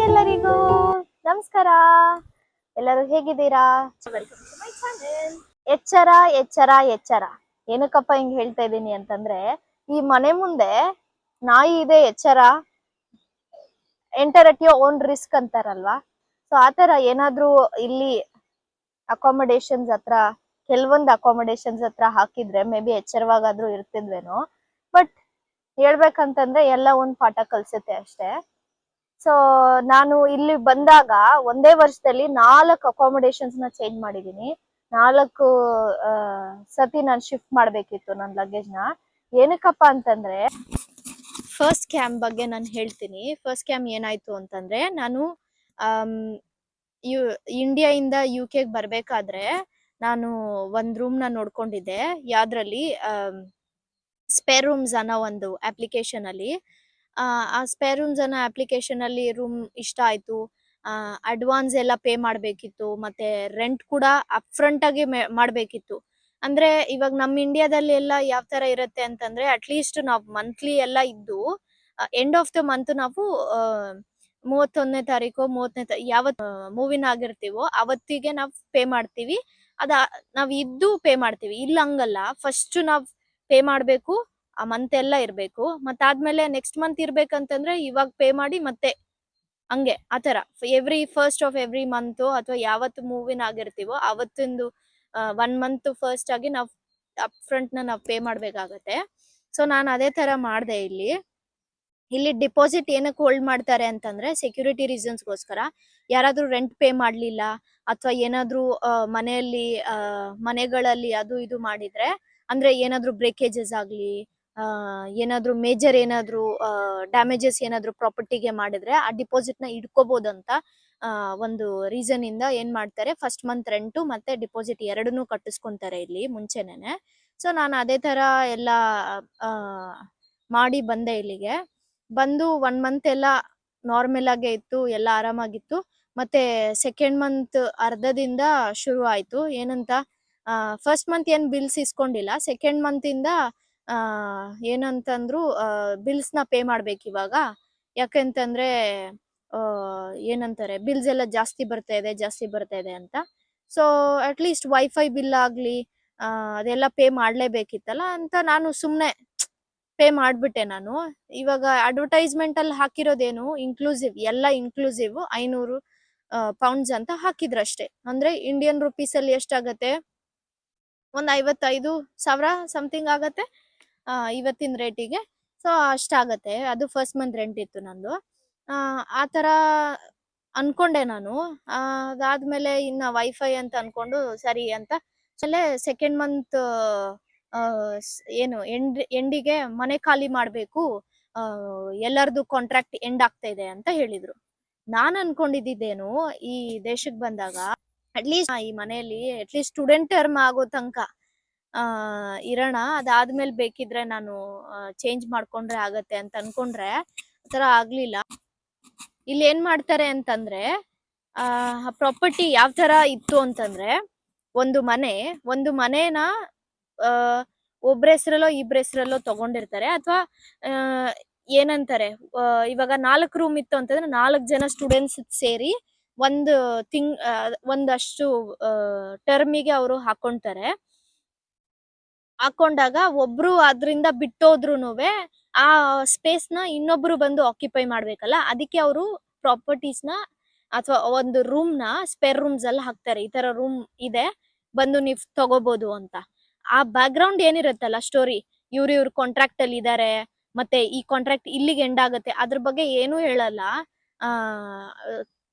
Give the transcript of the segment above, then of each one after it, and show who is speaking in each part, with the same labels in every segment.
Speaker 1: ಎಲ್ಲರಿಗೂ ನಮಸ್ಕಾರ. ಎಲ್ಲರೂ ಹೇಗಿದ್ದೀರಾ? ಎಚ್ಚರ ಎಚ್ಚರ ಎಚ್ಚರ. ಏನಕ್ಕಪ್ಪ ಹಿಂಗ್ ಹೇಳ್ತಾ ಇದ್ದೀನಿ ಅಂತಂದ್ರೆ, ಈ ಮನೆ ಮುಂದೆ ನಾಯಿ ಇದೆ ಎಚ್ಚರ, enter at your own risk ಅಂತಾರಲ್ವಾ. ಸೊ ಆತರ ಏನಾದ್ರೂ ಇಲ್ಲಿ ಅಕಾಮಡೇಷನ್ಸ್ ಹತ್ರ, ಕೆಲವೊಂದು ಅಕಾಮಡೇಷನ್ಸ್ ಹತ್ರ ಹಾಕಿದ್ರೆ ಮೇ ಬಿ ಎಚ್ಚರವಾಗಾದ್ರೂ ಇರ್ತಿದ್ವೇನೋ. ಬಟ್ ಹೇಳ್ಬೇಕಂತಂದ್ರೆ ಎಲ್ಲ ಒಂದ್ ಪಾಠ ಕಲ್ಸುತ್ತೆ ಅಷ್ಟೇ. ಸೊ ನಾನು ಇಲ್ಲಿ ಬಂದಾಗ ಒಂದೇ ವರ್ಷದಲ್ಲಿ 4 ಅಕಾಮಡೇಷನ್ಸ್ ನ ಚೇಂಜ್ ಮಾಡಿದೀನಿ. 4 ಸತಿ ನಾನು ಶಿಫ್ಟ್ ಮಾಡ್ಬೇಕಿತ್ತು ನನ್ನ ಲಗೇಜ್ ನ. ಏನಕ್ಕಪ್ಪ ಅಂತಂದ್ರೆ, ಫಸ್ಟ್ ಕ್ಯಾಂಪ್ ಬಗ್ಗೆ ನಾನು ಹೇಳ್ತೀನಿ. ಫಸ್ಟ್ ಕ್ಯಾಂಪ್ ಏನಾಯ್ತು ಅಂತಂದ್ರೆ, ನಾನು ಇಂಡಿಯಾದಿಂದ UK ಬರ್ಬೇಕಾದ್ರೆ ನಾನು ಒಂದ್ ರೂಮ್ ನ ನೋಡ್ಕೊಂಡಿದ್ದೆ. ಯಾವ್ದ್ರಲ್ಲಿ ಸ್ಪೇರ್ ರೂಮ್ಸ್ ಅನ್ನೋ ಒಂದು ಅಪ್ಲಿಕೇಶನ್ ಅಲ್ಲಿ. ಆ ಸ್ಪೇರ್ ರೂಮ್ಸ್ ಅನ್ನೋ ಅಪ್ಲಿಕೇಶನ್ ಅಲ್ಲಿ ರೂಮ್ ಇಷ್ಟ ಆಯ್ತು. ಅಡ್ವಾನ್ಸ್ ಎಲ್ಲ ಪೇ ಮಾಡ್ಬೇಕಿತ್ತು, ಮತ್ತೆ ರೆಂಟ್ ಕೂಡ ಅಪ್ ಫ್ರಂಟ್ ಆಗಿ ಮಾಡ್ಬೇಕಿತ್ತು. ಅಂದ್ರೆ ಇವಾಗ ನಮ್ ಇಂಡಿಯಾದಲ್ಲಿ ಎಲ್ಲ ಯಾವ ತರ ಇರುತ್ತೆ ಅಂತಂದ್ರೆ, ಅಟ್ಲೀಸ್ಟ್ ನಾವು ಮಂತ್ಲಿ ಎಲ್ಲ ಇದ್ದು ಎಂಡ್ ಆಫ್ ದ ಮಂತ್ ನಾವು 31ನೇ ತಾರೀಕು 30ನೇ ಯಾವತ್ ಮೂವಿನ ಆಗಿರ್ತೀವೋ ಅವತ್ತಿಗೆ ನಾವ್ ಪೇ ಮಾಡ್ತೀವಿ. ನಾವ್ ಇದ್ದು ಪೇ ಮಾಡ್ತೀವಿ. ಇಲ್ಲ ಹಂಗಲ್ಲ, ಫಸ್ಟ್ ನಾವ್ ಪೇ ಮಾಡ್ಬೇಕು, ಆ ಮಂತ್ ಎಲ್ಲ ಇರ್ಬೇಕು. ಮತ್ತಾದ್ಮೇಲೆ ನೆಕ್ಸ್ಟ್ ಮಂತ್ ಇರ್ಬೇಕಂತಂದ್ರೆ ಇವಾಗ ಪೇ ಮಾಡಿ ಮತ್ತೆ ಹಂಗೆ ಆತರ every first of every month ಅಥವಾ ಯಾವತ್ತು ಮೂವಿನ ಆಗಿರ್ತೀವೋ ಅವತ್ತಿಂದು 1 ಮಂತ್ ಫಸ್ಟ್ ಆಗಿ ನಾವ್ ಅಪ್ ಫ್ರಂಟ್ ನಾವ್ ಪೇ ಮಾಡ್ಬೇಕಾಗತ್ತೆ. ಸೊ ನಾನು ಅದೇ ತರ ಮಾಡ್ದೆ. ಇಲ್ಲಿ ಡಿಪಾಸಿಟ್ ಏನಕ್ಕೆ ಹೋಲ್ಡ್ ಮಾಡ್ತಾರೆ ಅಂತಂದ್ರೆ, ಸೆಕ್ಯೂರಿಟಿ ರೀಸನ್ಸ್ಗೋಸ್ಕರ. ಯಾರಾದ್ರೂ ರೆಂಟ್ ಪೇ ಮಾಡ್ಲಿಲ್ಲ ಅಥವಾ ಏನಾದ್ರೂ ಮನೆಗಳಲ್ಲಿ ಅದು ಇದು ಮಾಡಿದ್ರೆ, ಅಂದ್ರೆ ಏನಾದ್ರೂ ಬ್ರೇಕೇಜಸ್ ಆಗ್ಲಿ, ಏನಾದ್ರೂ ಮೇಜರ್ ಏನಾದ್ರೂ ಡ್ಯಾಮೇಜಸ್ ಏನಾದ್ರೂ ಪ್ರಾಪರ್ಟಿಗೆ ಮಾಡಿದ್ರೆ ಆ ಡಿಪಾಸಿಟ್ ನ ಇಟ್ಕೋಬಹುದಂತ ಒಂದು ರೀಸನ್ ಇಂದ ಏನ್ ಮಾಡ್ತಾರೆ, ಫಸ್ಟ್ ಮಂತ್ ರೆಂಟು ಮತ್ತೆ ಡಿಪಾಸಿಟ್ ಎರಡನ್ನೂ ಕಟ್ಟಿಸ್ಕೊಂತಾರೆ ಇಲ್ಲಿ ಮುಂಚೆನೆ. ಸೊ ನಾನು ಅದೇ ತರ ಎಲ್ಲ ಮಾಡಿ ಬಂದೆ. ಇಲ್ಲಿಗೆ ಬಂದು 1 ಮಂತ್ ಎಲ್ಲ ನಾರ್ಮಲ್ ಆಗೇ ಇತ್ತು, ಎಲ್ಲ ಆರಾಮಾಗಿತ್ತು. ಮತ್ತೆ ಸೆಕೆಂಡ್ ಮಂತ್ ಅರ್ಧದಿಂದ ಶುರು ಆಯ್ತು. ಏನಂತ, ಫಸ್ಟ್ ಮಂತ್ ಏನ್ ಬಿಲ್ಸ್ ಇಸ್ಕೊಂಡಿಲ್ಲ, ಸೆಕೆಂಡ್ ಮಂತ್ ಇಂದ ಏನಂತಂದ್ರು ಬಿಲ್ಸ್ ನ ಪೇ ಮಾಡ್ಬೇಕು ಇವಾಗ. ಯಾಕಂತಂದ್ರೆ ಏನಂತಾರೆ, ಬಿಲ್ಸ್ ಎಲ್ಲ ಜಾಸ್ತಿ ಬರ್ತಾ ಇದೆ ಅಂತ. ಸೊ ಅಟ್ಲೀಸ್ಟ್ ವೈಫೈ ಬಿಲ್ ಆಗ್ಲಿ ಅದೆಲ್ಲ ಪೇ ಮಾಡ್ಲೇಬೇಕಿತ್ತಲ್ಲ ಅಂತ ನಾನು ಸುಮ್ನೆ ಪೇ ಮಾಡ್ಬಿಟ್ಟೆ. ನಾನು ಇವಾಗ ಅಡ್ವರ್ಟೈಸ್ಮೆಂಟ್ ಅಲ್ಲಿ ಹಾಕಿರೋದೇನು, ಇನ್ಕ್ಲೂಸಿವ್, ಎಲ್ಲ ಇನ್ಕ್ಲೂಸಿವ್ 500 ಪೌಂಡ್ಸ್ ಅಂತ ಹಾಕಿದ್ರಷ್ಟೇ. ಅಂದ್ರೆ ಇಂಡಿಯನ್ ರುಪೀಸ್ ಅಲ್ಲಿ ಎಷ್ಟಾಗತ್ತೆ, ಒಂದ್ 55,000 ಸಮಥಿಂಗ್ ಆಗತ್ತೆ ಇವತ್ತಿನ ರೇಟಿಗೆ. ಸೊ ಅಷ್ಟಾಗತ್ತೆ. ಅದು ಫಸ್ಟ್ ಮಂತ್ ರೆಂಟ್ ಇತ್ತು ನಂದು. ಆತರ ಅನ್ಕೊಂಡೆ ನಾನು. ಅದಾದ್ಮೇಲೆ ಇನ್ನ ವೈಫೈ ಅಂತ ಅನ್ಕೊಂಡು ಸರಿ ಅಂತ ಸೆಕೆಂಡ್ ಮಂತ್ ಏನು ಎಂಡಿಗೆ ಮನೆ ಖಾಲಿ ಮಾಡ್ಬೇಕು, ಎಲ್ಲರದು ಕಾಂಟ್ರಾಕ್ಟ್ ಎಂಡ್ ಆಗ್ತಾ ಇದೆ ಅಂತ ಹೇಳಿದ್ರು. ನಾನ್ ಅನ್ಕೊಂಡಿದ್ದೇನು, ಈ ದೇಶಕ್ಕೆ ಬಂದಾಗ ಅಟ್ಲೀಸ್ಟ್ ಈ ಮನೆಯಲ್ಲಿ ಅಟ್ಲೀಸ್ಟ್ ಸ್ಟೂಡೆಂಟ್ ಟರ್ಮ್ ಆಗೋ ತನಕ ಇರೋಣ, ಅದಾದ್ಮೇಲೆ ಬೇಕಿದ್ರೆ ನಾನು ಚೇಂಜ್ ಮಾಡ್ಕೊಂಡ್ರೆ ಆಗತ್ತೆ ಅಂತ ಅನ್ಕೊಂಡ್ರೆ ಆತರ ಆಗ್ಲಿಲ್ಲ. ಇಲ್ಲಿ ಏನ್ ಮಾಡ್ತಾರೆ ಅಂತಂದ್ರೆ, ಪ್ರಾಪರ್ಟಿ ಯಾವ ತರ ಇತ್ತು ಅಂತಂದ್ರೆ, ಒಂದು ಮನೇನ ಒಬ್ರ ಹೆಸರಲ್ಲೋ ಇಬ್ರ ಹೆಸರಲ್ಲೋ ತಗೊಂಡಿರ್ತಾರೆ. ಅಥವಾ ಏನಂತಾರೆ, ಇವಾಗ 4 ರೂಮ್ ಇತ್ತು ಅಂತಂದ್ರೆ 4 ಜನ ಸ್ಟೂಡೆಂಟ್ಸ್ ಸೇರಿ ಒಂದಷ್ಟು ಟರ್ಮಿಗೆ ಅವರು ಹಾಕೊಂಡಾಗ ಒಬ್ರು ಅದ್ರಿಂದ ಬಿಟ್ಟೋದ್ರುನುವೆ ಆ ಸ್ಪೇಸ್ ನ ಇನ್ನೊಬ್ರು ಬಂದು ಆಕ್ಯುಪೈ ಮಾಡ್ಬೇಕಲ್ಲ, ಅದಕ್ಕೆ ಅವರು ಪ್ರಾಪರ್ಟೀಸ್ ನ ಅಥವಾ ಒಂದು ರೂಮ್ ನ ಸ್ಪೇರ್ ರೂಮ್ಸ್ ಅಲ್ಲಿ ಹಾಕ್ತಾರೆ. ಈ ತರ ರೂಮ್ ಇದೆ, ಬಂದು ನೀವ್ ತಗೋಬಹುದು ಅಂತ. ಆ ಬ್ಯಾಕ್ ಗ್ರೌಂಡ್ ಏನಿರುತ್ತಲ್ಲ, ಸ್ಟೋರಿ, ಇವ್ರ ಕಾಂಟ್ರಾಕ್ಟ್ ಅಲ್ಲಿ ಇದಾರೆ, ಮತ್ತೆ ಈ ಕಾಂಟ್ರಾಕ್ಟ್ ಇಲ್ಲಿಗೆ ಎಂಡ್ ಆಗತ್ತೆ, ಅದ್ರ ಬಗ್ಗೆ ಏನೂ ಹೇಳಲ್ಲ.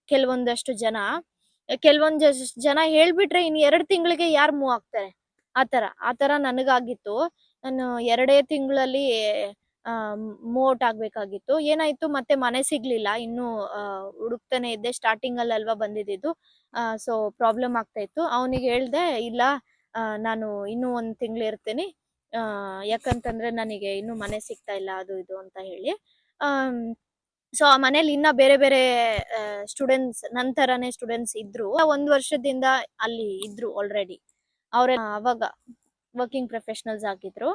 Speaker 1: ಕೆಲವೊಂದಷ್ಟು ಜನ ಹೇಳ್ಬಿಟ್ರೆ ಇನ್ 2 ತಿಂಗಳಿಗೆ ಯಾರು ಮೂವ್ ಆಗ್ತಾರೆ. ಆತರ ನನಗಾಗಿತ್ತು. ನಾನು 2 ತಿಂಗಳಲ್ಲಿ ಮೂವ್ ಔಟ್ ಆಗ್ಬೇಕಾಗಿತ್ತು. ಏನಾಯ್ತು, ಮತ್ತೆ ಮನೆ ಸಿಗ್ಲಿಲ್ಲ. ಇನ್ನು ಹುಡುಕ್ತಾನೆ ಇದ್ದೆ, ಸ್ಟಾರ್ಟಿಂಗ್ ಅಲ್ಲಿ ಅಲ್ವಾ ಬಂದಿದ್ದು. ಸೊ ಪ್ರಾಬ್ಲಮ್ ಆಗ್ತಾ ಇತ್ತು. ಅವನಿಗೆ ಹೇಳ್ದೆ, ಇಲ್ಲ ನಾನು ಇನ್ನೂ 1 ತಿಂಗಳು ಇರ್ತೀನಿ, ಯಾಕಂತಂದ್ರೆ ನನಗೆ ಇನ್ನೂ ಮನೆ ಸಿಗ್ತಾ ಇಲ್ಲ ಅದು ಇದು ಅಂತ ಹೇಳಿ. ಸೊ ಆ ಮನೇಲಿ ಇನ್ನ ಬೇರೆ ಬೇರೆ ಸ್ಟೂಡೆಂಟ್ಸ್, ನಂತರನೇ ಸ್ಟೂಡೆಂಟ್ಸ್ ಇದ್ರು. 1 ವರ್ಷದಿಂದ ಅಲ್ಲಿ ಇದ್ರು ಆಲ್ರೆಡಿ. ಅವ್ರ ಅವಾಗ ವರ್ಕಿಂಗ್ ಪ್ರೊಫೆಷನಲ್ಸ್ ಆಗಿದ್ರು.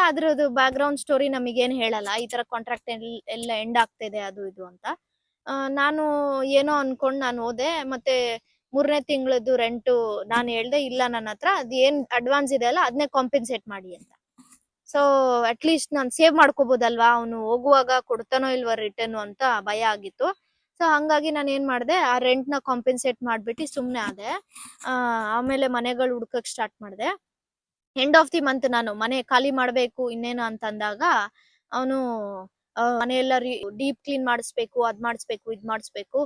Speaker 1: ಅದ್ರದ್ದು ಬ್ಯಾಕ್ ಗ್ರೌಂಡ್ ಸ್ಟೋರಿ ನಮಗೇನ್ ಹೇಳಲ್ಲ, ಈ ತರ ಕಾಂಟ್ರಾಕ್ಟ್ ಎಲ್ಲ ಎಂಡ್ ಆಗ್ತಿದೆ ಅದು ಇದು ಅಂತ. ನಾನು ಏನೋ ಅನ್ಕೊಂಡ್ ನಾನು ಹೋದೆ. ಮತ್ತೆ 3ನೇ ತಿಂಗಳದ್ದು ರೆಂಟು ನಾನು ಹೇಳ್ದೆ, ಇಲ್ಲ ನನ್ನ ಹತ್ರ ಅದೇನ್ ಅಡ್ವಾನ್ಸ್ ಇದೆ ಅಲ್ಲ ಅದನ್ನೇ ಕಾಂಪೆನ್ಸೇಟ್ ಮಾಡಿ ಅಂತ. ಸೊ ಅಟ್ಲೀಸ್ಟ್ ನಾನು ಸೇವ್ ಮಾಡ್ಕೋಬಹುದಲ್ವಾ, ಅವನು ಹೋಗುವಾಗ ಕೊಡ್ತಾನೋ ಇಲ್ವಾ ರಿಟರ್ನ್ ಅಂತ ಭಯ ಆಗಿತ್ತು. ಸೊ ಹಂಗಾಗಿ ನಾನು ಏನ್ ಮಾಡ್ದೆ, ಆ ರೆಂಟ್ ನ ಕಾಂಪೆನ್ಸೇಟ್ ಮಾಡ್ಬಿಟ್ಟು ಸುಮ್ನೆ ಆದೆ. ಆಮೇಲೆ ಮನೆಗಳು ಹುಡ್ಕಕ್ ಸ್ಟಾರ್ಟ್ ಮಾಡ್ದೆ. ಎಂಡ್ ಆಫ್ ದಿ ಮಂತ್ ನಾನು ಮನೆ ಖಾಲಿ ಮಾಡ್ಬೇಕು ಇನ್ನೇನು ಅಂತ ಅಂದಾಗ ಅವನು ಮನೆಯೆಲ್ಲ ಡೀಪ್ ಕ್ಲೀನ್ ಮಾಡಿಸ್ಬೇಕು, ಅದ್ ಮಾಡಿಸ್ಬೇಕು, ಇದ್ ಮಾಡಿಸ್ಬೇಕು,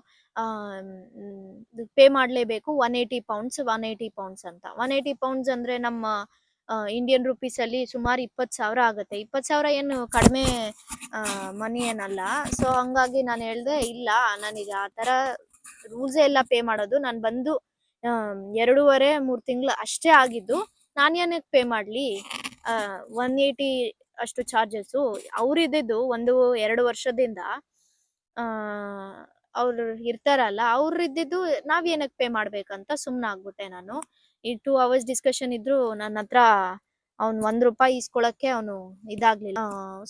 Speaker 1: ಪೇ ಮಾಡ್ಲೇಬೇಕು £180 £180 ಅಂತ. £180 ಅಂದ್ರೆ ನಮ್ಮ ಇಂಡಿಯನ್ ರುಪೀಸ್ ಅಲ್ಲಿ ಸುಮಾರು 20,000 ಆಗುತ್ತೆ. 20,000 ಏನು ಕಡಿಮೆ ಮನಿ ಏನಲ್ಲ. ಸೊ ಹಂಗಾಗಿ ನಾನು ಹೇಳ್ದೆ, ಇಲ್ಲ ನನಗೆ ಆ ತರ ರೂಲ್ಸ್ ಎಲ್ಲ ಪೇ ಮಾಡೋದು, ನಾನು ಬಂದು 2.5-3 ತಿಂಗಳು ಅಷ್ಟೇ ಆಗಿದ್ದು, ನಾನು ಏನಕ್ಕೆ ಪೇ ಮಾಡ್ಲಿ 180 ಅಷ್ಟು ಚಾರ್ಜಸ್. ಅವ್ರು ಇದ್ದಿದ್ದು 1-2 ವರ್ಷದಿಂದ ಅವ್ರು ಇರ್ತಾರಲ್ಲ, ಅವ್ರು ಇದ್ದಿದ್ದು ನಾವ್ ಏನಕ್ಕೆ ಪೇ ಮಾಡ್ಬೇಕಂತ ಸುಮ್ನೆ ಆಗ್ಬಿಟ್ಟೆ ನಾನು. ಈ 2 hours ಡಿಸ್ಕಷನ್ ಇದ್ರು ನನ್ನ ಹತ್ರ ಅವ್ನ್ ₹1 ಇಸ್ಕೊಳಕ್ಕೆ ಅವನು ಇದಾಗ್ಲಿಲ್ಲ.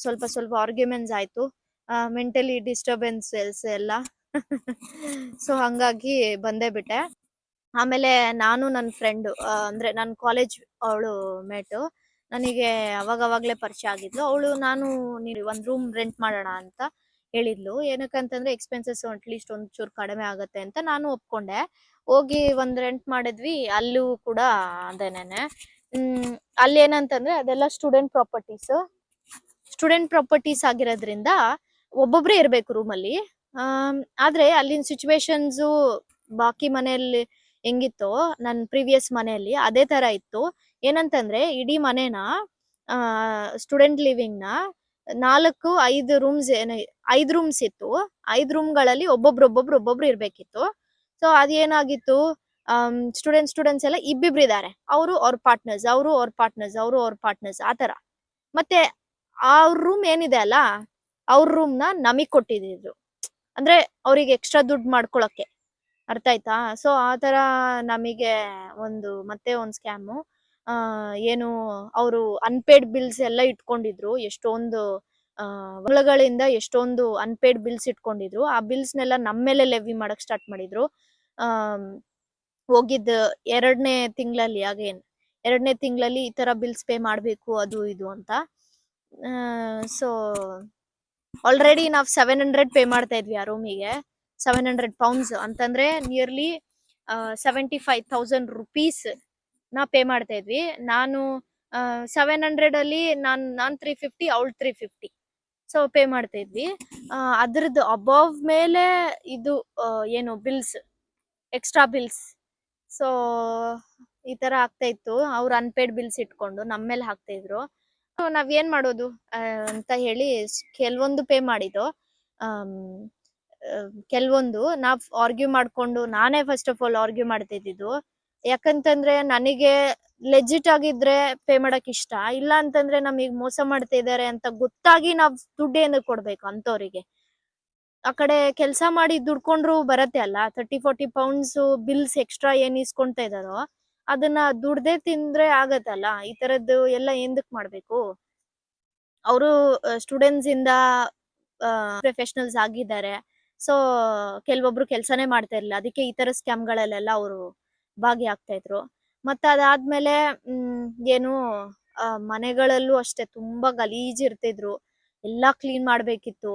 Speaker 1: ಸ್ವಲ್ಪ ಸ್ವಲ್ಪ ಆರ್ಗ್ಯುಮೆಂಟ್ಸ್ ಆಯ್ತು, ಮೆಂಟಲಿ ಡಿಸ್ಟರ್ಬೆನ್ಸಸ್ ಎಲ್ಲ. ಸೊ ಹಂಗಾಗಿ ಬಂದೇ ಬಿಟ್ಟೆ. ಆಮೇಲೆ ನಾನು ನನ್ನ ಫ್ರೆಂಡ್, ಅಂದ್ರೆ ನನ್ನ ಕಾಲೇಜ್ ಅವಳು ಮೇಟು, ನನಗೆ ಅವಾಗವಾಗ್ಲೇ ಪರಿಚಯ ಆಗಿದ್ಲು ಅವಳು. ನಾನು ಒಂದ್ ರೂಮ್ ರೆಂಟ್ ಮಾಡೋಣ ಅಂತ ಹೇಳಿದ್ಲು. ಏನಕ್ಕಂತಂದ್ರೆ ಎಕ್ಸ್ಪೆನ್ಸಸ್ ಅಟ್ಲೀಸ್ಟ್ ಒಂಚೂರು ಕಡಿಮೆ ಆಗತ್ತೆ ಅಂತ ನಾನು ಒಪ್ಕೊಂಡೆ. ಹೋಗಿ ಒಂದ್ ರೆಂಟ್ ಮಾಡಿದ್ವಿ. ಅಲ್ಲೂ ಕೂಡ ಅದೇನೇನೆ. ಅಲ್ಲಿ ಏನಂತಂದ್ರೆ ಅದೆಲ್ಲ ಸ್ಟೂಡೆಂಟ್ ಪ್ರಾಪರ್ಟೀಸ್ ಆಗಿರೋದ್ರಿಂದ ಒಬ್ಬೊಬ್ರೇ ಇರ್ಬೇಕು ರೂಮಲ್ಲಿ. ಆದ್ರೆ ಅಲ್ಲಿನ ಸಿಚುವೇಶನ್ಸ್ ಬಾಕಿ ಮನೆಯಲ್ಲಿ ಹೆಂಗಿತ್ತೋ ನನ್ ಪ್ರೀವಿಯಸ್ ಮನೆಯಲ್ಲಿ ಅದೇ ತರ ಇತ್ತು. ಏನಂತಂದ್ರೆ ಇಡೀ ಮನೇನ ಸ್ಟೂಡೆಂಟ್ ಲಿವಿಂಗ್ ನ 4-5 ರೂಮ್ಸ್ 5 ರೂಮ್ಸ್ ಇತ್ತು. 5 ರೂಮ್ಗಳಲ್ಲಿ ಒಬ್ಬೊಬ್ರು ಇರ್ಬೇಕಿತ್ತು. ಸೊ ಅದೇನಾಗಿತ್ತು, ಸ್ಟೂಡೆಂಟ್ಸ್ ಎಲ್ಲ ಇಬ್ಬಿಬ್ರು ಇದಾರೆ, ಅವ್ರ ಪಾರ್ಟ್ನರ್ಸ್ ಆ ತರ. ಮತ್ತೆ ಅವ್ರ ರೂಮ್ ಏನಿದೆ ಅಲ್ಲ, ಅವ್ರ ರೂಮ್ ನ ನಮಗ್ ಕೊಟ್ಟಿದ್ರು, ಅಂದ್ರೆ ಅವ್ರಿಗೆ ಎಕ್ಸ್ಟ್ರಾ ದುಡ್ಡು ಮಾಡ್ಕೊಳಕ್ಕೆ. ಅರ್ಥ ಆಯ್ತಾ? ಸೊ ಆತರ ನಮಗೆ ಮತ್ತೆ ಒಂದ್ ಸ್ಕ್ಯಾಮು. ಏನು, ಅವರು ಅನ್ಪೇಡ್ ಬಿಲ್ಸ್ ಎಲ್ಲ ಇಟ್ಕೊಂಡಿದ್ರು. ಎಷ್ಟೊಂದು ಗಳಿಂದ ಎಷ್ಟೊಂದು ಅನ್ಪೇಡ್ ಬಿಲ್ಸ್ ಇಟ್ಕೊಂಡಿದ್ರು. ಆ ಬಿಲ್ಸ್ ನೆಲ್ಲ ನಮ್ಮೇಲೆ ಲೆವಿ ಮಾಡಕ್ ಸ್ಟಾರ್ಟ್ ಮಾಡಿದ್ರು. ಹೋಗಿದ್ದ 2ನೇ ತಿಂಗಳಲ್ಲಿ ಈ ತರ ಬಿಲ್ಸ್ ಪೇ ಮಾಡ್ಬೇಕು ಅದು ಇದು ಅಂತ. ಸೊ ಆಲ್ರೆಡಿ ನಾವ್ 700 ಪೇ ಮಾಡ್ತಾ ಇದ್ವಿ ಆ ರೂಮಿಗೆ. £700 ಅಂತಂದ್ರೆ ನಿಯರ್ಲಿ 75,000 rupees ನಾ ಪೇ ಮಾಡ್ತಾ ಇದ್ವಿ. ನಾನು 700 ಅಲ್ಲಿ ನಾನ್ 350, ಅವಳು 350. ಸೊ ಪೇ ಮಾಡ್ತಾ ಇದ್ವಿ. ಅದ್ರದ್ದು ಅಬವ್ ಮೇಲೆ ಇದು ಏನು ಬಿಲ್ಸ್, ಎಕ್ಸ್ಟ್ರಾ ಬಿಲ್ಸ್. ಸೊ ಈ ತರ ಆಗ್ತಾ ಇತ್ತು. ಅವ್ರು ಅನ್ಪೇಡ್ ಬಿಲ್ಸ್ ಇಟ್ಕೊಂಡು ನಮ್ಮೇಲೆ ಹಾಕ್ತಾ ಇದ್ರು. ನಾವ್ ಏನ್ ಮಾಡೋದು ಅಂತ ಹೇಳಿ ಕೆಲವೊಂದು ಪೇ ಮಾಡಿದ್ದು. ಕೆಲವೊಂದು ನಾವ್ ಆರ್ಗ್ಯೂ ಮಾಡ್ಕೊಂಡು, ನಾನೇ ಫಸ್ಟ್ ಆಫ್ ಆಲ್ ಆರ್ಗ್ಯೂ ಮಾಡ್ತಾ ಇದ್ದಿದ್ದು. ಯಾಕಂತಂದ್ರೆ ನನಗೆ ಲೆಜಿಟ್ ಆಗಿದ್ರೆ ಪೇ ಮಾಡಕ್ ಇಷ್ಟ ಇಲ್ಲ. ಅಂತಂದ್ರೆ ನಮಗ್ ಮೋಸ ಮಾಡ್ತಾ ಇದಾರೆ ಅಂತ ಗೊತ್ತಾಗಿ ನಾವ್ ದುಡ್ಡು ಏನಕ್ಕೆ ಕೊಡ್ಬೇಕು ಅಂತವ್ರಿಗೆ? ಆ ಕಡೆ ಕೆಲ್ಸ ಮಾಡಿ ದುಡ್ಕೊಂಡ್ರು ಬರತ್ತೆ ಅಲ್ಲ, £30-40 ಬಿಲ್ಸ್ ಎಕ್ಸ್ಟ್ರಾ ಏನ್ ಇಸ್ಕೊಂತಾ ಇದಾರೋ ಅದನ್ನ ದುಡ್ದೇ ತಿಂದ್ರೆ ಆಗತ್ತಲ್ಲ. ಈ ತರದ್ದು ಎಲ್ಲ ಎಂದಕ್ ಮಾಡ್ಬೇಕು? ಅವರು ಸ್ಟೂಡೆಂಟ್ಸ್ ಇಂದ ಪ್ರೊಫೆಷನಲ್ಸ್ ಆಗಿದ್ದಾರೆ. ಸೊ ಕೆಲವೊಬ್ರು ಕೆಲ್ಸನೇ ಮಾಡ್ತಾ ಇರ್ಲಿಲ್ಲ, ಅದಕ್ಕೆ ಈ ತರ ಸ್ಕ್ಯಾಮ್ ಗಳಲ್ಲೆಲ್ಲ ಅವರು ಭಾಗಿಯಾಗ್ತಾ ಇದ್ರು. ಮತ್ತೆ ಅದಾದ್ಮೇಲೆ ಏನು, ಮನೆಗಳಲ್ಲೂ ಅಷ್ಟೇ ತುಂಬಾ ಗಲೀಜ್ ಇರ್ತಿದ್ರು. ಎಲ್ಲಾ ಕ್ಲೀನ್ ಮಾಡ್ಬೇಕಿತ್ತು.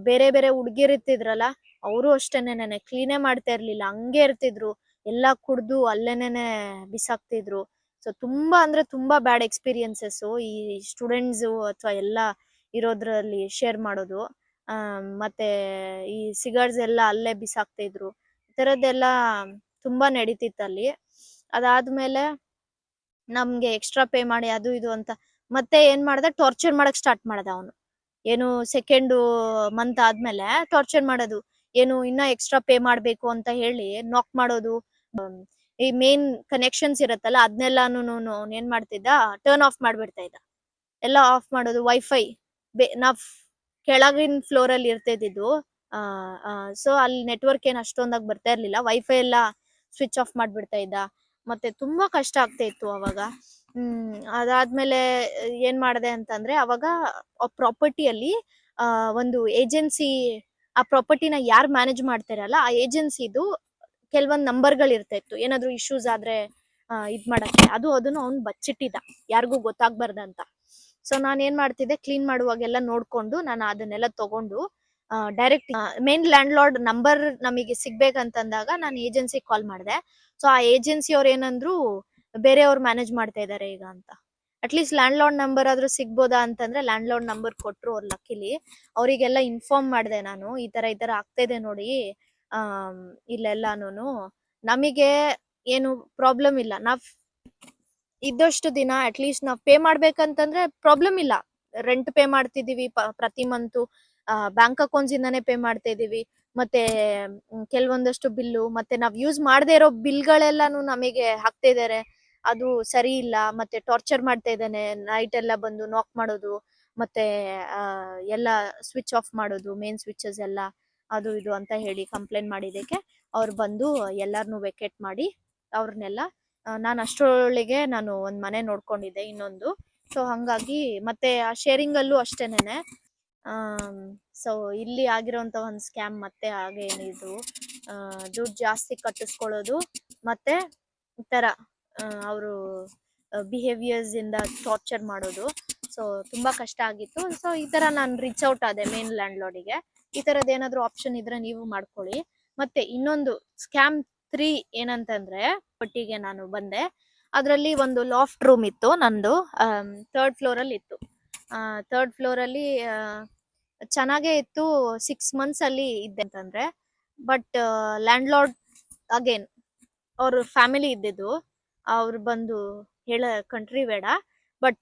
Speaker 1: ಬೇರೆ ಬೇರೆ ಹುಡ್ಗಿರ್ ಇರ್ತಿದ್ರಲ್ಲ, ಅವರು ಅಷ್ಟೇನೆ ಕ್ಲೀನೇ ಮಾಡ್ತಾ ಇರ್ಲಿಲ್ಲ, ಹಂಗೆ ಇರ್ತಿದ್ರು. ಎಲ್ಲಾ ಕುಡ್ದು ಅಲ್ಲೇನೆ ಬಿಸಾಕ್ತಿದ್ರು. ಸೊ ತುಂಬಾ ಅಂದ್ರೆ ತುಂಬಾ ಬ್ಯಾಡ್ ಎಕ್ಸ್ಪೀರಿಯನ್ಸಸ್ ಈ ಸ್ಟೂಡೆಂಟ್ಸ್ ಅಥವಾ ಎಲ್ಲ ಇರೋದ್ರಲ್ಲಿ ಶೇರ್ ಮಾಡೋದು. ಮತ್ತೆ ಈ ಸಿಗರ್ಸ್ ಎಲ್ಲ ಅಲ್ಲೇ ಬಿಸಾಕ್ತಾ ಇದ್ರು. ಈ ತರದ್ದೆಲ್ಲ ತುಂಬಾ ನಡೀತಿತ್ತು ಅಲ್ಲಿ. ಅದಾದ್ಮೇಲೆ ನಮ್ಗೆ ಎಕ್ಸ್ಟ್ರಾ ಪೇ ಮಾಡಿ ಅದು ಇದು ಅಂತ ಮತ್ತೆ ಏನ್ ಮಾಡ್ದ, ಟಾರ್ಚರ್ ಮಾಡಕ್ ಸ್ಟಾರ್ಟ್ ಮಾಡ್ದ ಅವನು. ಏನು, 2nd ಮಂತ್ ಆದ್ಮೇಲೆ ಟಾರ್ಚರ್ ಮಾಡೋದು. ಏನು, ಇನ್ನ ಎಕ್ಸ್ಟ್ರಾ ಪೇ ಮಾಡ್ಬೇಕು ಅಂತ ಹೇಳಿ ನಾಕ್ ಮಾಡೋದು. ಈ ಮೇನ್ ಕನೆಕ್ಷನ್ಸ್ ಇರತ್ತಲ್ಲ ಅದನ್ನೆಲ್ಲಾನು ಏನ್ ಮಾಡ್ತಿದ್ದ, ಟರ್ನ್ ಆಫ್ ಮಾಡ್ಬಿಡ್ತಾ ಇದ್ದ. ಎಲ್ಲ ಆಫ್ ಮಾಡೋದು. ವೈಫೈ ನಾವ್ ಕೆಳಗಿನ ಫ್ಲೋರ್ ಅಲ್ಲಿ ಇರ್ತಿದ್ದು. ಸೊ ಅಲ್ಲಿ ನೆಟ್ವರ್ಕ್ ಏನ್ ಅಷ್ಟೊಂದಾಗಿ ಬರ್ತಾ ಇರ್ಲಿಲ್ಲ. ವೈಫೈ ಎಲ್ಲ ಸ್ವಿಚ್ ಆಫ್ ಮಾಡ್ಬಿಡ್ತಾ ಇದ್ದ. ಮತ್ತೆ ತುಂಬಾ ಕಷ್ಟ ಆಗ್ತಾ ಇತ್ತು ಅವಾಗ. ಅದಾದ್ಮೇಲೆ ಏನ್ ಮಾಡಿದೆ ಅಂತಂದ್ರೆ, ಅವಾಗ ಪ್ರಾಪರ್ಟಿಯಲ್ಲಿ ಒಂದು ಏಜೆನ್ಸಿ ಆ ಪ್ರಾಪರ್ಟಿನ ಯಾರು ಮ್ಯಾನೇಜ್ ಮಾಡ್ತಾರಲ್ಲ ಆ ಏಜೆನ್ಸಿದು ಕೆಲವೊಂದ್ ನಂಬರ್ಗಳು ಇರ್ತಾ ಇತ್ತು, ಏನಾದ್ರು ಇಶ್ಯೂಸ್ ಆದ್ರೆ ಇದ್ ಮಾಡಕ್ಕೆ. ಅದನ್ನು ಅವ್ನು ಬಚ್ಚಿಟ್ಟಿದ್ದ, ಯಾರಿಗೂ ಗೊತ್ತಾಗ್ಬಾರ್ದಂತ. ಸೊ ನಾನ್ ಏನ್ ಮಾಡ್ತಿದ್ದೆ, ಕ್ಲೀನ್ ಮಾಡುವಾಗೆಲ್ಲ ನೋಡ್ಕೊಂಡು ನಾನು ಅದನ್ನೆಲ್ಲ ತಗೊಂಡು direct main land lord number ನಮಗೆ ಸಿಗ್ಬೇಕಂತಂದಾಗ ನಾನು ಏಜೆನ್ಸಿ ಕಾಲ್ ಮಾಡಿದೆ. ಸೊ ಆ ಏಜೆನ್ಸಿ ಅವ್ರು ಏನಂದ್ರು, ಬೇರೆಯವ್ರು ಮ್ಯಾನೇಜ್ ಮಾಡ್ತಾ ಇದಾರೆ ಈಗ ಅಂತ. ಅಟ್ಲೀಸ್ಟ್ ಲ್ಯಾಂಡ್ ಲಾರ್ಡ್ ನಂಬರ್ ಆದ್ರೂ ಸಿಗ್ಬೋದಾ ಅಂತಂದ್ರೆ ಲ್ಯಾಂಡ್ ಲಾರ್ಡ್ ನಂಬರ್ ಕೊಟ್ರು ಅವ್ರು ಲಕ್ಕಿಲಿ. ಅವರಿಗೆಲ್ಲ ಇನ್ಫಾರ್ಮ್ ಮಾಡಿದೆ ನಾನು, ಈ ತರ ಆಗ್ತಾ ಇದೆ ನೋಡಿ ಇಲ್ಲೆಲ್ಲಾನು. ನಮಗೆ ಏನು ಪ್ರಾಬ್ಲಮ್ ಇಲ್ಲ, ನಾವ್ ಇದ್ದಷ್ಟು ದಿನ ಅಟ್ಲೀಸ್ಟ್ ನಾವ್ ಪೇ ಮಾಡ್ಬೇಕಂತಂದ್ರೆ ಪ್ರಾಬ್ಲಮ್ ಇಲ್ಲ. ರೆಂಟ್ ಪೇ ಮಾಡ್ತಿದೀವಿ ಪ್ರತಿ ಮಂತು, ಬ್ಯಾಂಕ್ ಅಕೌಂಟ್ಸ್ ಇಂದಾನೆ ಪೇ ಮಾಡ್ತಾ ಇದೀವಿ. ಮತ್ತೆ ಕೆಲವೊಂದಷ್ಟು ಬಿಲ್ಲು, ಮತ್ತೆ ನಾವ್ ಯೂಸ್ ಮಾಡದೇ ಇರೋ ಬಿಲ್ಗಳೆಲ್ಲಾನು ನಮಗೆ ಹಾಕ್ತಾ ಇದಾರೆ. ಅದು ಸರಿ ಇಲ್ಲ. ಮತ್ತೆ ಟಾರ್ಚರ್ ಮಾಡ್ತಾ ಇದ್ದಾನೆ, ನೈಟ್ ಎಲ್ಲ ಬಂದು ನಾಕ್ ಮಾಡೋದು, ಮತ್ತೆ ಎಲ್ಲ ಸ್ವಿಚ್ ಆಫ್ ಮಾಡೋದು, ಮೇನ್ ಸ್ವಿಚಸ್ ಎಲ್ಲ, ಅದು ಇದು ಅಂತ ಹೇಳಿ ಕಂಪ್ಲೇಂಟ್ ಮಾಡಿದಕ್ಕೆ ಅವ್ರು ಬಂದು ಎಲ್ಲಾರ್ನು ವೆಕೇಟ್ ಮಾಡಿ ಅವ್ರನ್ನೆಲ್ಲ, ನಾನು ಅಷ್ಟರೊಳಗೆ ನಾನು ಒಂದ್ ಮನೆ ನೋಡ್ಕೊಂಡಿದ್ದೆ ಇನ್ನೊಂದು. ಸೊ ಹಂಗಾಗಿ ಮತ್ತೆ ಆ ಶೇರಿಂಗ್ ಅಲ್ಲೂ ಅಷ್ಟೇನೆ. ಸೊ ಇಲ್ಲಿ ಆಗಿರೋಂತ ಒಂದ್ ಸ್ಕ್ಯಾಮ್ ಮತ್ತೆ ಹಾಗೆ ಏನಿದು ದುಡ್ಡು ಜಾಸ್ತಿ ಕಟ್ಟಿಸ್ಕೊಳ್ಳೋದು, ಮತ್ತೆ ಈ ತರ ಅವರು ಬಿಹೇವಿಯರ್ಸ್ ಇಂದ ಟಾರ್ಚರ್ ಮಾಡೋದು. ಸೊ ತುಂಬಾ ಕಷ್ಟ ಆಗಿತ್ತು. ಸೊ ಈ ತರ ನಾನು ರೀಚ್ ಔಟ್ ಆದೆ ಮೇನ್ ಲ್ಯಾಂಡ್ ಲಾರ್ಡಿಗೆ. ಈ ತರದ್ ಏನಾದ್ರು ಆಪ್ಷನ್ ಇದ್ರೆ ನೀವು ಮಾಡ್ಕೊಳ್ಳಿ. ಮತ್ತೆ ಇನ್ನೊಂದು ಸ್ಕ್ಯಾಮ್ 3 ಏನಂತಂದ್ರೆ, ಒಟ್ಟಿಗೆ ನಾನು ಬಂದೆ, ಅದ್ರಲ್ಲಿ ಒಂದು ಲಾಫ್ಟ್ ರೂಮ್ ಇತ್ತು ನಂದು, 3rd ಫ್ಲೋರ್ ಅಲ್ಲಿ ಇತ್ತು. 3rd ಫ್ಲೋರ್ ಅಲ್ಲಿ ಚೆನ್ನಾಗೇ ಇತ್ತು. 6 ಮಂತ್ಸ್ ಅಲ್ಲಿ ಇದ್ದೆ ಅಂತಂದ್ರೆ, ಬಟ್ ಲ್ಯಾಂಡ್ ಲಾರ್ಡ್ ಅಗೇನ್ ಅವ್ರ ಫ್ಯಾಮಿಲಿ ಇದ್ದಿದ್ದು, ಅವ್ರು ಬಂದು ಹೇಳ ಕಂಟ್ರಿ ಬೇಡ, ಬಟ್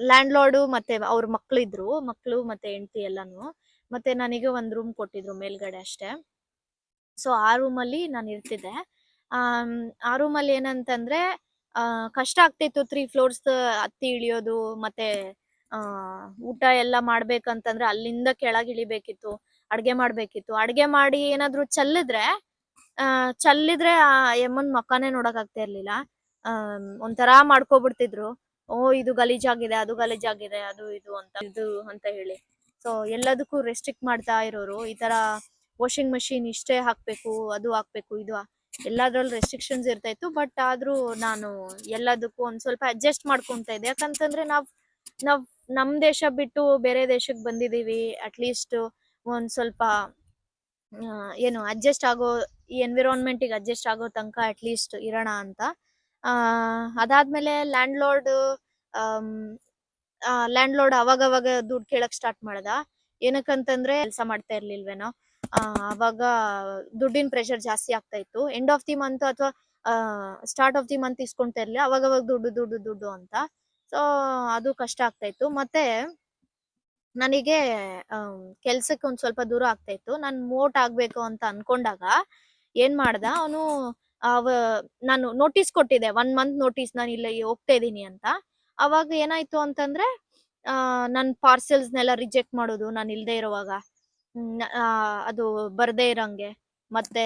Speaker 1: ಲ್ಯಾಂಡ್ ಲಾರ್ಡು ಮತ್ತೆ ಅವ್ರ ಮಕ್ಳು ಮತ್ತೆ ಹೆಂಡತಿ ಎಲ್ಲಾನು. ಮತ್ತೆ ನನಗೆ ಒಂದ್ ರೂಮ್ ಕೊಟ್ಟಿದ್ರು ಮೇಲ್ಗಡೆ ಅಷ್ಟೇ. ಸೊ ಆ ರೂಮಲ್ಲಿ ನಾನು ಇರ್ತಿದ್ದೆ. ಆ ರೂಮಲ್ಲಿ ಏನಂತಂದ್ರೆ ಕಷ್ಟ ಆಗ್ತಿತ್ತು, 3 ಫ್ಲೋರ್ಸ್ ಹತ್ತಿ ಇಳಿಯೋದು, ಮತ್ತೆ ಊಟ ಎಲ್ಲ ಮಾಡ್ಬೇಕಂತಂದ್ರೆ ಅಲ್ಲಿಂದ ಕೆಳಗೆ ಇಳಿಬೇಕಿತ್ತು, ಅಡ್ಗೆ ಮಾಡ್ಬೇಕಿತ್ತು. ಅಡ್ಗೆ ಮಾಡಿ ಏನಾದ್ರು ಚಲ್ಲಿದ್ರೆ ಆ ಯಮ್ಮನ್ ಮಕ್ಕನೇ ನೋಡಕ್ ಆಗ್ತಾ ಇರ್ಲಿಲ್ಲ. ಒಂಥರಾ ಮಾಡ್ಕೊಬಿಡ್ತಿದ್ರು. ಇದು ಗಲೀಜಾಗಿದೆ, ಅದು ಗಲೀಜಾಗಿದೆ, ಅದು ಇದು ಅಂತ ಹೇಳಿ. ಸೊ ಎಲ್ಲದಕ್ಕೂ ರೆಸ್ಟ್ರಿಕ್ಟ್ ಮಾಡ್ತಾ ಇರೋರು. ಈ ತರ ವಾಷಿಂಗ್ ಮಷೀನ್ ಇಷ್ಟೇ ಹಾಕ್ಬೇಕು, ಅದು ಹಾಕ್ಬೇಕು, ಇದು ಎಲ್ಲದ್ರಲ್ಲೂ ರೆಸ್ಟ್ರಿಕ್ಷನ್ಸ್ ಇರ್ತಾ ಇತ್ತು. ಬಟ್ ಆದ್ರೂ ನಾನು ಎಲ್ಲದಕ್ಕೂ ಒಂದ್ ಸ್ವಲ್ಪ ಅಡ್ಜಸ್ಟ್ ಮಾಡ್ಕೊಂತ ಇದ್ದೆ. ಯಾಕಂತಂದ್ರೆ ನಾವ್ ನಮ್ ದೇಶ ಬಿಟ್ಟು ಬೇರೆ ದೇಶಕ್ಕೆ ಬಂದಿದೀವಿ, ಅಟ್ಲೀಸ್ಟ್ ಒಂದ್ ಸ್ವಲ್ಪ ಏನು ಅಡ್ಜಸ್ಟ್ ಆಗೋ, ಈ ಎನ್ವಿರಾನ್ಮೆಂಟ್ ಗೆ ಅಡ್ಜಸ್ಟ್ ಆಗೋ ತನಕ ಅಟ್ಲೀಸ್ಟ್ ಇರೋಣ ಅಂತ. ಅದಾದ್ಮೇಲೆ ಲ್ಯಾಂಡ್ ಲಾರ್ಡ್ ಅವಾಗ ದುಡ್ಡು ಕೇಳಕ್ ಸ್ಟಾರ್ಟ್ ಮಾಡ್ದ. ಏನಕ್ಕಂತಂದ್ರೆ ಕೆಲಸ ಮಾಡ್ತಾ ಇರ್ಲಿಲ್ವೇನೋ, ಅವಾಗ ದುಡ್ಡಿನ ಪ್ರೆಷರ್ ಜಾಸ್ತಿ ಆಗ್ತಾ ಇತ್ತು. ಎಂಡ್ ಆಫ್ ದಿ ಮಂತ್ ಅಥವಾ ಸ್ಟಾರ್ಟ್ ಆಫ್ ದಿ ಮಂತ್ ಇಸ್ಕೊಂತಾ ಇರ್ಲಿಲ್ಲ, ಅವಾಗ ದುಡ್ಡು ಅಂತ. ಸೊ ಅದು ಕಷ್ಟ ಆಗ್ತಾ ಇತ್ತು. ಮತ್ತೆ ನನಗೆ ಕೆಲ್ಸಕ್ಕೆ ಒಂದ್ ಸ್ವಲ್ಪ ದೂರ ಆಗ್ತಾ ಇತ್ತು. ನಾನ್ ಮೋಟ್ ಆಗ್ಬೇಕು ಅಂತ ಅನ್ಕೊಂಡಾಗ ಏನ್ ಮಾಡ್ದ ಅವನು, ನಾನು ನೋಟಿಸ್ ಕೊಟ್ಟಿದ್ದೆ, 1 ಮಂತ್ ನೋಟಿಸ್, ನಾನು ಇಲ್ಲಿ ಹೋಗ್ತಾ ಇದೀನಿ ಅಂತ. ಅವಾಗ ಏನಾಯ್ತು ಅಂತಂದ್ರೆ ನನ್ ಪಾರ್ಸೆಲ್ಸ್ನೆಲ್ಲ ರಿಜೆಕ್ಟ್ ಮಾಡೋದು, ನಾನು ಇಲ್ದೇ ಇರುವಾಗ, ಅದು ಬರ್ದೇ ಇರಂಗೆ, ಮತ್ತೆ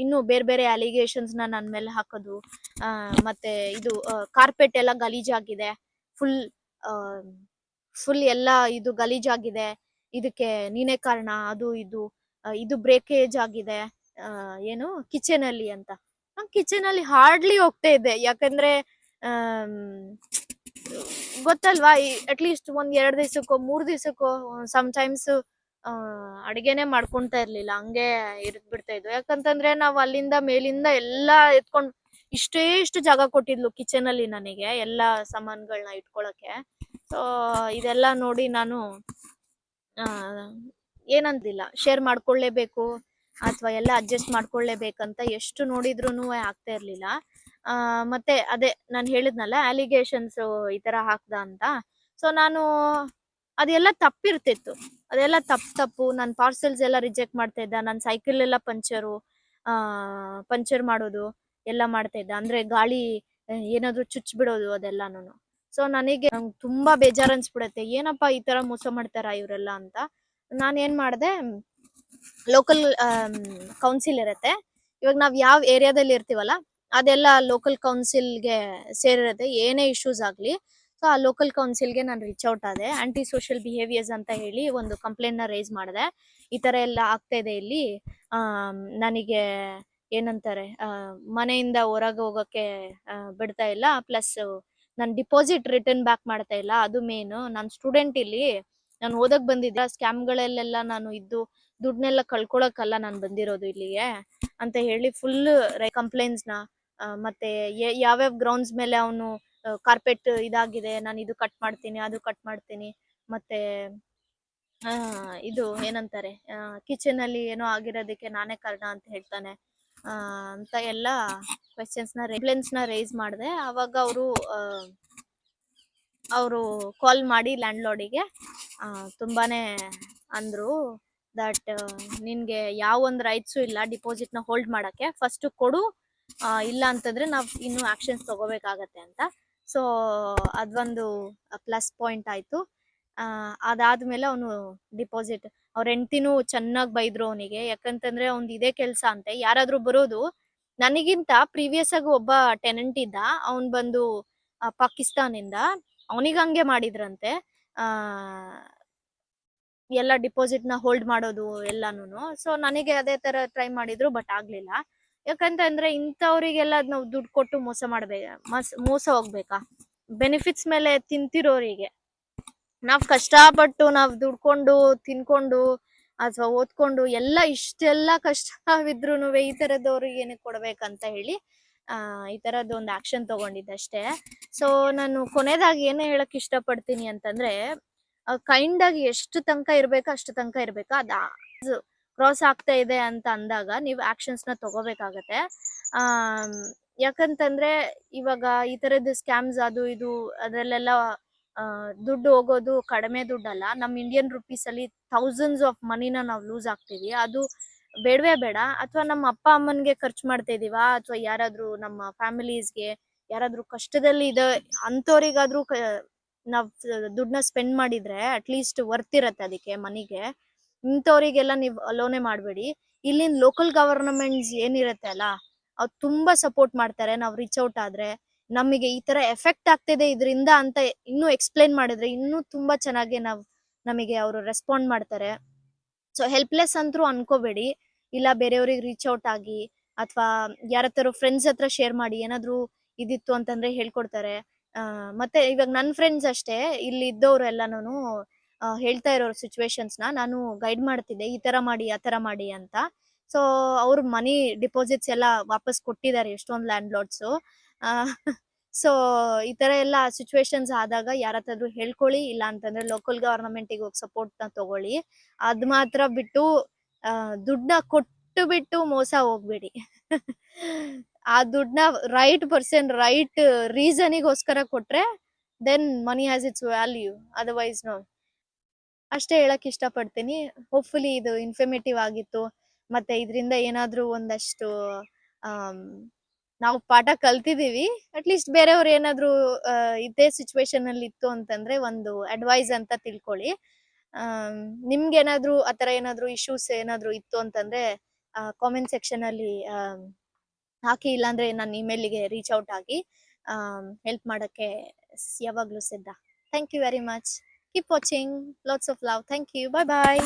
Speaker 1: ಇನ್ನು ಬೇರೆ ಅಲಿಗೇಷನ್ಸ್ ನನ್ ಮೇಲೆ ಹಾಕೋದು. ಮತ್ತೆ ಇದು ಕಾರ್ಪೆಟ್ ಎಲ್ಲ ಗಲೀಜಾಗಿದೆ, ಫುಲ್ ಎಲ್ಲ ಇದು ಗಲೀಜಾಗಿದೆ, ಇದಕ್ಕೆ ನೀನೇ ಕಾರಣ, ಅದು ಇದು ಬ್ರೇಕೇಜ್ ಆಗಿದೆ, ಏನು ಕಿಚನ್ ಅಲ್ಲಿ ಅಂತ. ನಾನ್ ಕಿಚನ್ ಅಲ್ಲಿ ಹಾರ್ಡ್ಲಿ ಹೋಗ್ತಾ ಇದ್ದೆ, ಯಾಕಂದ್ರೆ ಗೊತ್ತಲ್ವಾ, ಅಟ್ಲೀಸ್ಟ್ 1-2 ದಿವಸಕ್ಕೋ 3 ದಿವಸಕ್ಕೋ ಟೈಮ್ಸ್ ಅಡಿಗೆನೆ ಮಾಡ್ಕೊಂತಾ ಇರ್ಲಿಲ್ಲ, ಹಂಗೆ ಬಿಡ್ತಾ ಇದ್ವು. ಯಾಕಂತಂದ್ರೆ ನಾವ್ ಅಲ್ಲಿಂದ ಮೇಲಿಂದ ಎಲ್ಲಾ ಎತ್ಕೊಂಡ್, ಇಷ್ಟು ಜಾಗ ಕೊಟ್ಟಿದ್ಲು ಕಿಚನ್ ಅಲ್ಲಿ ನನಗೆ ಎಲ್ಲಾ ಸಾಮಾನ್ಗಳನ್ನ ಇಟ್ಕೊಳಕ್ಕೆ. ಸೊ ಇದೆಲ್ಲ ನೋಡಿ ನಾನು ಏನಂತಿಲ್ಲ, ಶೇರ್ ಮಾಡ್ಕೊಳ್ಳೇಬೇಕು ಅಥವಾ ಎಲ್ಲ ಅಡ್ಜಸ್ಟ್ ಮಾಡ್ಕೊಳ್ಳೇಬೇಕಂತ ಎಷ್ಟು ನೋಡಿದ್ರುನು ಆಗ್ತಾ ಇರ್ಲಿಲ್ಲ. ಮತ್ತೆ ಅದೇ ನಾನು ಹೇಳಿದ್ನಲ್ಲ, ಅಲಿಗೇಷನ್ಸ್ ಈ ತರ ಹಾಕ್ದ ಅಂತ. ಸೊ ನಾನು ಅದೆಲ್ಲ ತಪ್ಪಿರ್ತಿತ್ತು, ಅದೆಲ್ಲ ತಪ್ಪು. ನನ್ನ ಪಾರ್ಸೆಲ್ಸ್ ಎಲ್ಲ ರಿಜೆಕ್ಟ್ ಮಾಡ್ತಾ ಇದ್ದ, ನನ್ನ ಸೈಕಲ್ ಎಲ್ಲ ಪಂಚರ್ ಮಾಡೋದು ಎಲ್ಲ ಮಾಡ್ತಾ ಇದ್ದ, ಅಂದ್ರೆ ಗಾಳಿ ಏನಾದ್ರು ಚುಚ್ ಬಿಡೋದು ಅದೆಲ್ಲಾನು. ಸೊ ನನಗೆ ತುಂಬಾ ಬೇಜಾರ್ ಅನ್ಸ್ಬಿಡತ್ತೆ, ಏನಪ್ಪಾ ಈ ತರ ಮೋಸ ಮಾಡ್ತಾರ ಇವರೆಲ್ಲ ಅಂತ. ನಾನ್ ಏನ್ ಮಾಡ್ದೆ, ಲೋಕಲ್ ಕೌನ್ಸಿಲ್ ಇರತ್ತೆ, ಇವಾಗ ನಾವ್ ಯಾವ ಏರಿಯಾದಲ್ಲಿ ಇರ್ತೀವಲ್ಲ ಅದೆಲ್ಲ ಲೋಕಲ್ ಕೌನ್ಸಿಲ್ಗೆ ಸೇರಿರತ್ತೆ. ಏನೇ ಇಶ್ಯೂಸ್ ಆಗ್ಲಿ, ಸೊ ಆ ಲೋಕಲ್ ಕೌನ್ಸಿಲ್ಗೆ ನಾನು ರೀಚ್ ಔಟ್ ಆದೆ. ಆಂಟಿ ಸೋಷಿಯಲ್ ಬಿಹೇವಿಯರ್ಸ್ ಅಂತ ಹೇಳಿ ಒಂದು ಕಂಪ್ಲೇಂಟ್ ನ ರೇಸ್ ಮಾಡಿದೆ. ಈ ತರ ಎಲ್ಲ ಆಗ್ತಾ ಇದೆ ಇಲ್ಲಿ, ನನಗೆ ಏನಂತಾರೆ ಮನೆಯಿಂದ ಹೊರಗೆ ಹೋಗಕ್ಕೆ ಬಿಡ್ತಾ ಇಲ್ಲ, ಪ್ಲಸ್ ನಾನು ಡಿಪಾಸಿಟ್ ರಿಟರ್ನ್ ಬ್ಯಾಕ್ ಮಾಡ್ತಾ ಇಲ್ಲ, ಅದು ಮೇನ್. ನಾನು ಸ್ಟೂಡೆಂಟ್ ಇಲ್ಲಿ, ನಾನು ಓದಕ್ ಬಂದಿದ್ದೆ. ಸ್ಕ್ಯಾಮ್ಗಳಲ್ಲೆಲ್ಲ ನಾನು ಇದ್ದು ದುಡ್ಡನ್ನೆಲ್ಲ ಕಳ್ಕೊಳಕ್ಕಲ್ಲ ನಾನು ಬಂದಿರೋದು ಇಲ್ಲಿಗೆ ಅಂತ ಹೇಳಿ ಫುಲ್ ಕಂಪ್ಲೇಂಟ್ಸ್ ನ ಮತ್ತೆ ಯಾವ್ಯಾವ ಗ್ರೌಂಡ್ಸ್ ಮೇಲೆ ಅವನು ಕಾರ್ಪೆಟ್ ಇದಾಗಿದೆ, ನಾನು ಇದು ಕಟ್ ಮಾಡ್ತೀನಿ, ಅದು ಕಟ್ ಮಾಡ್ತೀನಿ, ಮತ್ತೆ ಇದು ಏನಂತಾರೆ ಕಿಚನ್ ಅಲ್ಲಿ ಏನೋ ಆಗಿರೋದಕ್ಕೆ ನಾನೇ ಕಾರಣ ಅಂತ ಹೇಳ್ತಾನೆ ಅಂತ ಎಲ್ಲ ಕಂಪ್ಲೇಂಟ್ಸ್ ನ ರೇಸ್ ಮಾಡಿದೆ. ಅವಾಗ ಅವರು ಕಾಲ್ ಮಾಡಿ ಲ್ಯಾಂಡ್ ಲಾರ್ಡಿಗೆ ತುಂಬಾನೇ ಅಂದ್ರು ದಟ್ ನಿನ್ಗೆ ಯಾವ ಒಂದು ರೈಟ್ಸು ಇಲ್ಲ ಡಿಪಾಸಿಟ್ ನ ಹೋಲ್ಡ್ ಮಾಡಕ್ಕೆ, ಫಸ್ಟ್ ಕೊಡು, ಇಲ್ಲ ಅಂತಂದ್ರೆ ನಾವ್ ಇನ್ನು ಆಕ್ಷನ್ಸ್ ತಗೋಬೇಕಾಗತ್ತೆ ಅಂತ. ಸೊ ಅದೊಂದು ಪ್ಲಸ್ ಪಾಯಿಂಟ್ ಆಯ್ತು. ಅದಾದ್ಮೇಲೆ ಅವನು ಡಿಪಾಸಿಟ್, ಅವ್ರ ಹೆಂಡ್ತಿನೂ ಚೆನ್ನಾಗ್ ಬೈದ್ರು ಅವನಿಗೆ, ಯಾಕಂತಂದ್ರೆ ಅವ್ನ್ ಇದೇ ಕೆಲ್ಸ ಅಂತೆ, ಯಾರಾದ್ರೂ ಬರೋದು, ನನಗಿಂತ ಪ್ರೀವಿಯಸ್ ಆಗಿ ಒಬ್ಬ ಟೆನೆಂಟ್ ಇದ್ದ, ಅವನ್ ಬಂದು ಪಾಕಿಸ್ತಾನಿಂದ, ಅವನಿಗೆ ಹಂಗೆ ಮಾಡಿದ್ರಂತೆ, ಎಲ್ಲ ಡಿಪಾಸಿಟ್ ನ ಹೋಲ್ಡ್ ಮಾಡೋದು ಎಲ್ಲಾನು. ಸೊ ನನಗೆ ಅದೇ ತರ ಟ್ರೈ ಮಾಡಿದ್ರು, ಬಟ್ ಆಗ್ಲಿಲ್ಲ. ಯಾಕಂತಂದ್ರೆ ಇಂಥವ್ರಿಗೆಲ್ಲ ನಾವು ದುಡ್ಡು ಕೊಟ್ಟು ಮೋಸ ಹೋಗ್ಬೇಕಾ? ಬೆನಿಫಿಟ್ಸ್ ಮೇಲೆ ತಿಂತಿರೋರಿಗೆ ನಾವ್ ಕಷ್ಟಪಟ್ಟು ನಾವ್ ದುಡ್ಕೊಂಡು ತಿನ್ಕೊಂಡು ಅಥವಾ ಓದ್ಕೊಂಡು ಇಷ್ಟೆಲ್ಲ ಕಷ್ಟವಿದ್ರು ಈ ತರದವ್ರಿಗೆ ಏನಕ್ಕೆ ಕೊಡ್ಬೇಕಂತ ಹೇಳಿ ಈ ತರದ್ ಒಂದು ಆಕ್ಷನ್ ತಗೊಂಡಿದ್ದೆ ಅಷ್ಟೇ. ಸೊ ನಾನು ಕೊನೆದಾಗಿ ಏನೇ ಹೇಳಕ್ ಇಷ್ಟಪಡ್ತೀನಿ ಅಂತಂದ್ರೆ, ಕೈಂಡ್ ಆಗಿ ಎಷ್ಟು ತನಕ ಇರ್ಬೇಕು ಅಷ್ಟು ತನಕ ಇರ್ಬೇಕು. ಕ್ರಾಸ್ ಆಗ್ತಾ ಇದೆ ಅಂತ ಅಂದಾಗ ನೀವು ಆಕ್ಷನ್ಸ್ ನ ತಗೋಬೇಕಾಗತ್ತೆ. ಯಾಕಂತಂದ್ರೆ ಇವಾಗ ಈ ತರದ್ ಸ್ಕ್ಯಾಮ್ಸ್ ಅದು ಇದು ಅದ್ರಲ್ಲೆಲ್ಲ ದುಡ್ಡು ಹೋಗೋದು ಕಡಿಮೆ ದುಡ್ಡಲ್ಲ, ನಮ್ ಇಂಡಿಯನ್ ರುಪೀಸ್ ಅಲ್ಲಿ ಥೌಸಂಡ್ಸ್ ಆಫ್ ಮನಿನ ನಾವು ಲೂಸ್ ಆಗ್ತೀವಿ. ಅದು ಬೇಡವೇ ಬೇಡ. ಅಥವಾ ನಮ್ಮ ಅಪ್ಪ ಅಮ್ಮನ್ಗೆ ಖರ್ಚು ಮಾಡ್ತಾ ಇದೀವ, ಅಥವಾ ಯಾರಾದ್ರೂ ನಮ್ಮ ಫ್ಯಾಮಿಲೀಸ್ಗೆ ಯಾರಾದ್ರೂ ಕಷ್ಟದಲ್ಲಿ ಇದೆ ಅಂತವ್ರಿಗಾದ್ರೂ ನಾವ್ ದುಡ್ಡನ್ನ ಸ್ಪೆಂಡ್ ಮಾಡಿದ್ರೆ ಅಟ್ಲೀಸ್ಟ್ ವರ್ತ್ ಇರತ್ತೆ ಅದಕ್ಕೆ ಮನಿಗೆ. ಇಂಥವ್ರಿಗೆಲ್ಲ ನೀವು ಅಲೋನೆ ಮಾಡ್ಬೇಡಿ. ಇಲ್ಲಿನ ಲೋಕಲ್ ಗವರ್ನಮೆಂಟ್ಸ್ ಏನಿರತ್ತೆ ಅಲ್ಲ, ಅವ್ರು ತುಂಬಾ ಸಪೋರ್ಟ್ ಮಾಡ್ತಾರೆ. ನಾವ್ ರೀಚ್ ಔಟ್ ಆದ್ರೆ ನಮಗೆ ಈ ತರ ಎಫೆಕ್ಟ್ ಆಗ್ತಿದೆ ಇದರಿಂದ ಅಂತ ಇನ್ನೂ ಎಕ್ಸ್ಪ್ಲೈನ್ ಮಾಡಿದ್ರೆ ಇನ್ನೂ ತುಂಬಾ ಚೆನ್ನಾಗಿ ನಮಗೆ ಅವರು ರೆಸ್ಪಾಂಡ್ ಮಾಡ್ತಾರೆ. ಸೊ ಹೆಲ್ಪ್ಲೆಸ್ ಅಂತೂ ಅನ್ಕೋಬೇಡಿ. ಇಲ್ಲ ಬೇರೆಯವ್ರಿಗೆ ರೀಚ್ ಔಟ್ ಆಗಿ ಅಥವಾ ಯಾರತ್ರ ಫ್ರೆಂಡ್ಸ್ ಹತ್ರ ಶೇರ್ ಮಾಡಿ, ಏನಾದ್ರು ಇದಿತ್ತು ಅಂತಂದ್ರೆ ಹೇಳ್ಕೊಡ್ತಾರೆ. ಮತ್ತೆ ಇವಾಗ ನನ್ ಫ್ರೆಂಡ್ಸ್ ಅಷ್ಟೇ, ಇಲ್ಲಿ ಇದ್ದವ್ರು ಎಲ್ಲಾನು ಹೇಳ್ತಾ ಇರೋ ಸಿಚುವೇಶನ್ಸ್ ನಾನು ಗೈಡ್ ಮಾಡ್ತಿದ್ದೆ, ಈ ತರ ಮಾಡಿ ಆ ತರ ಮಾಡಿ ಅಂತ. ಸೊ ಅವ್ರ ಮನಿ ಡಿಪಾಸಿಟ್ಸ್ ಎಲ್ಲ ವಾಪಸ್ ಕೊಟ್ಟಿದ್ದಾರೆ ಎಷ್ಟೊಂದು ಲ್ಯಾಂಡ್ ಲಾರ್ಡ್ಸ್. ಸೊ ಈ ತರ ಎಲ್ಲ ಸಿಚುವೇಶನ್ಸ್ ಆದಾಗ ಯಾರತ್ತಾದ್ರೂ ಹೇಳ್ಕೊಳ್ಳಿ, ಇಲ್ಲ ಅಂತಂದ್ರೆ ಲೋಕಲ್ ಗವರ್ನಮೆಂಟಿಗೆ ಹೋಗಿ ಸಪೋರ್ಟ್ ನ ತಗೊಳ್ಳಿ. ಅದ್ ಮಾತ್ರ ಬಿಟ್ಟು ದುಡ್ಡನ್ನ ಕೊಟ್ಟು ಬಿಟ್ಟು ಮೋಸ ಹೋಗ್ಬೇಡಿ. ಆ ದುಡ್ಡನ್ನ ರೈಟ್ ಪರ್ಸನ್ ರೈಟ್ ರೀಸನಿಗೋಸ್ಕರ ಕೊಟ್ರೆ then money has its value, otherwise no. ಅಷ್ಟೇ ಹೇಳಕ್ ಇಷ್ಟಪಡ್ತೀನಿ. ಹೋಪ್ಫುಲಿ ಇದು ಇನ್ಫಾರ್ಮೇಟಿವ್ ಆಗಿತ್ತು. ಮತ್ತೆ ಇದರಿಂದ ಏನಾದ್ರೂ ಒಂದಷ್ಟು ನಾವು ಪಾಠ ಕಲ್ತಿದೀವಿ. ಅಟ್ಲೀಸ್ಟ್ ಬೇರೆಯವ್ರು ಏನಾದ್ರು ಇದೇ ಸಿಚುವೇಶನ್ ಅಲ್ಲಿ ಇತ್ತು ಅಂತಂದ್ರೆ ಒಂದು ಅಡ್ವೈಸ್ ಅಂತ ತಿಳ್ಕೊಳ್ಳಿ. ನಿಮ್ಗೇನಾದ್ರೂ ಆತರ ಏನಾದ್ರು ಇಶ್ಯೂಸ್ ಏನಾದ್ರು ಇತ್ತು ಅಂತಂದ್ರೆ ಕಾಮೆಂಟ್ ಸೆಕ್ಷನ್ ಅಲ್ಲಿ ಹಾಕಿ, ಇಲ್ಲಾಂದ್ರೆ ನನ್ನ ಇಮೇಲ್ಗೆ ರೀಚ್ ಔಟ್ ಆಗಿ ಹೆಲ್ಪ್ ಮಾಡಕ್ಕೆ ಯಾವಾಗ್ಲೂ ಸಿದ್ಧ. Thank you very much. Keep watching. Lots of love. Thank you. Bye bye.